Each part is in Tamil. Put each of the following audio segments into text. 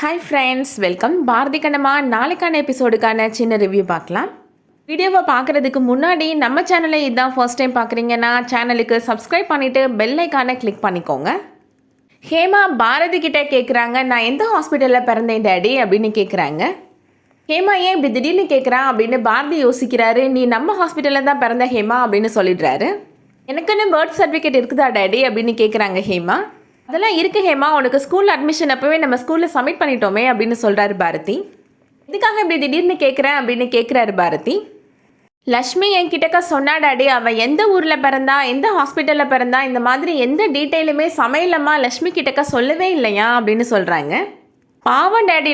Hi friends, welcome. Bharathi Kannamma நாளைக்கான எபிசோடுக்கான சின்ன ரிவ்யூ பார்க்கலாம். வீடியோவை பார்க்குறதுக்கு முன்னாடி நம்ம சேனலை இதுதான் ஃபர்ஸ்ட் டைம் பார்க்குறீங்கன்னா சேனலுக்கு சப்ஸ்கிரைப் பண்ணிவிட்டு பெல் ஐக்கானை கிளிக் பண்ணிக்கோங்க. ஹேமா பாரதி கிட்டே கேட்குறாங்க, நான் எந்த ஹாஸ்பிட்டலில் பிறந்தேன் டேடி அப்படின்னு கேட்குறாங்க. ஹேமா ஏன் இப்படி திடீர்னு கேட்குறான் அப்படின்னு பாரதி யோசிக்கிறாரு. நீ நம்ம ஹாஸ்பிட்டலில் தான் பிறந்த ஹேமா அப்படின்னு சொல்லிடுறாரு. எனக்குன்னு பர்த் சர்டிஃபிகேட் இருக்குதா டேடி அப்படின்னு கேட்குறாங்க ஹேமா. அதெல்லாம் இருக்குது ஹேமா, உனக்கு ஸ்கூல் அட்மிஷன் அப்போவே நம்ம ஸ்கூலில் சப்மிட் பண்ணிட்டோமே அப்படின்னு சொல்கிறாரு பாரதி. இதுக்காக இப்படி திடீர்னு கேட்குறேன் அப்படின்னு கேட்குறாரு பாரதி. லக்ஷ்மி என்கிட்டக்கா சொன்னா டாடி, அவள் எந்த ஊரில் பிறந்தா, எந்த ஹாஸ்பிட்டலில் பிறந்தா, இந்த மாதிரி எந்த டீட்டெயிலுமே சமையலம்மா லக்ஷ்மி கிட்டக்கா சொல்லவே இல்லையா அப்படின்னு சொல்கிறாங்க. பாவம் டாடி,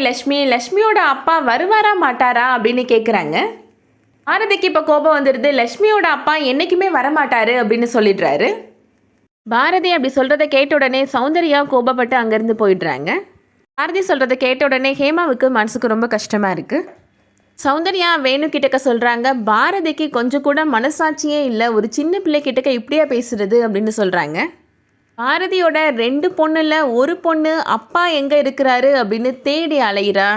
லக்ஷ்மியோட அப்பா வருவாரா மாட்டாரா அப்படின்னு கேட்குறாங்க. பாரதிக்கு இப்போ கோபம் வந்துடுது. லக்ஷ்மியோட அப்பா என்றைக்குமே வரமாட்டாரு அப்படின்னு சொல்லிடுறாரு. பாரதி அப்படி சொல்கிறத கேட்ட உடனே சௌந்தர்யா கோபப்பட்டு அங்கேருந்து போயிடுறாங்க. பாரதி சொல்கிறத கேட்ட உடனே ஹேமாவுக்கு மனசுக்கு ரொம்ப கஷ்டமாக இருக்குது. சௌந்தர்யா வேணு கிட்டக்க சொல்கிறாங்க, பாரதிக்கு கொஞ்சம் கூட மனசாட்சியே இல்லை, ஒரு சின்ன பிள்ளை கிட்டக்க இப்படியா பேசுகிறது அப்படின்னு சொல்கிறாங்க. பாரதியோட 2 பொண்ணில் ஒரு பொண்ணு அப்பா எங்கே இருக்கிறாரு அப்படின்னு தேடி அலையிறா.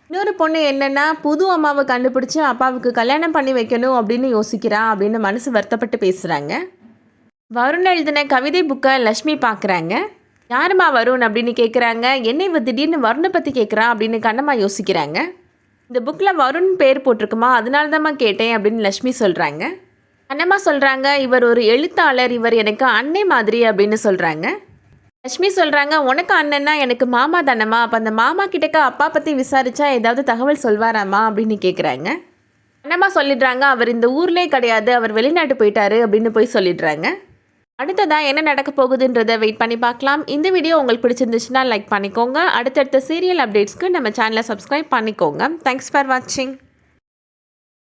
இன்னொரு பொண்ணு என்னென்னா புது அம்மாவை கண்டுபிடிச்சி அப்பாவுக்கு கல்யாணம் பண்ணி வைக்கணும் அப்படின்னு யோசிக்கிறா அப்படின்னு மனசு வருத்தப்பட்டு பேசுகிறாங்க. வருண் எழுதின கவிதை புக்கை லக்ஷ்மி பார்க்குறாங்க. யாருமா வருண் அப்படின்னு கேட்குறாங்க. என்னை இவ திடீர்னு வருணை பற்றி கேட்குறான் அப்படின்னு கண்ணம்மா யோசிக்கிறாங்க. இந்த புக்கில் வருண் பேர் போட்டிருக்குமா, அதனால தான்மா கேட்டேன் அப்படின்னு லக்ஷ்மி சொல்கிறாங்க. கண்ணம்மா சொல்கிறாங்க, இவர் ஒரு எழுத்தாளர், இவர் எனக்கு அன்னை மாதிரி அப்படின்னு சொல்கிறாங்க. லக்ஷ்மி சொல்கிறாங்க, உனக்கு அண்ணன்னா எனக்கு மாமா தானம்மா, அப்போ அந்த மாமா கிட்டக்க அப்பா பற்றி விசாரித்தா ஏதாவது தகவல் சொல்வாராம்மா அப்படின்னு கேட்குறாங்க. கண்ணம்மா சொல்லிடுறாங்க, அவர் இந்த ஊர்லேயே கிடையாது, அவர் வெளிநாட்டு போயிட்டாரு அப்படின்னு போய் சொல்லிடுறாங்க. அடுத்ததான் என்ன நடக்க போகுதுன்றதை வெயிட் பண்ணி பார்க்கலாம். இந்த வீடியோ உங்களுக்கு பிடிச்சிருந்துச்சுன்னா லைக் பண்ணிக்கோங்க. அடுத்தடுத்த சீரியல் அப்டேட்ஸ்க்கு நம்ம சேனலை சப்ஸ்கிரைப் பண்ணிக்கோங்க. தேங்க்ஸ் ஃபார் வாட்சிங்.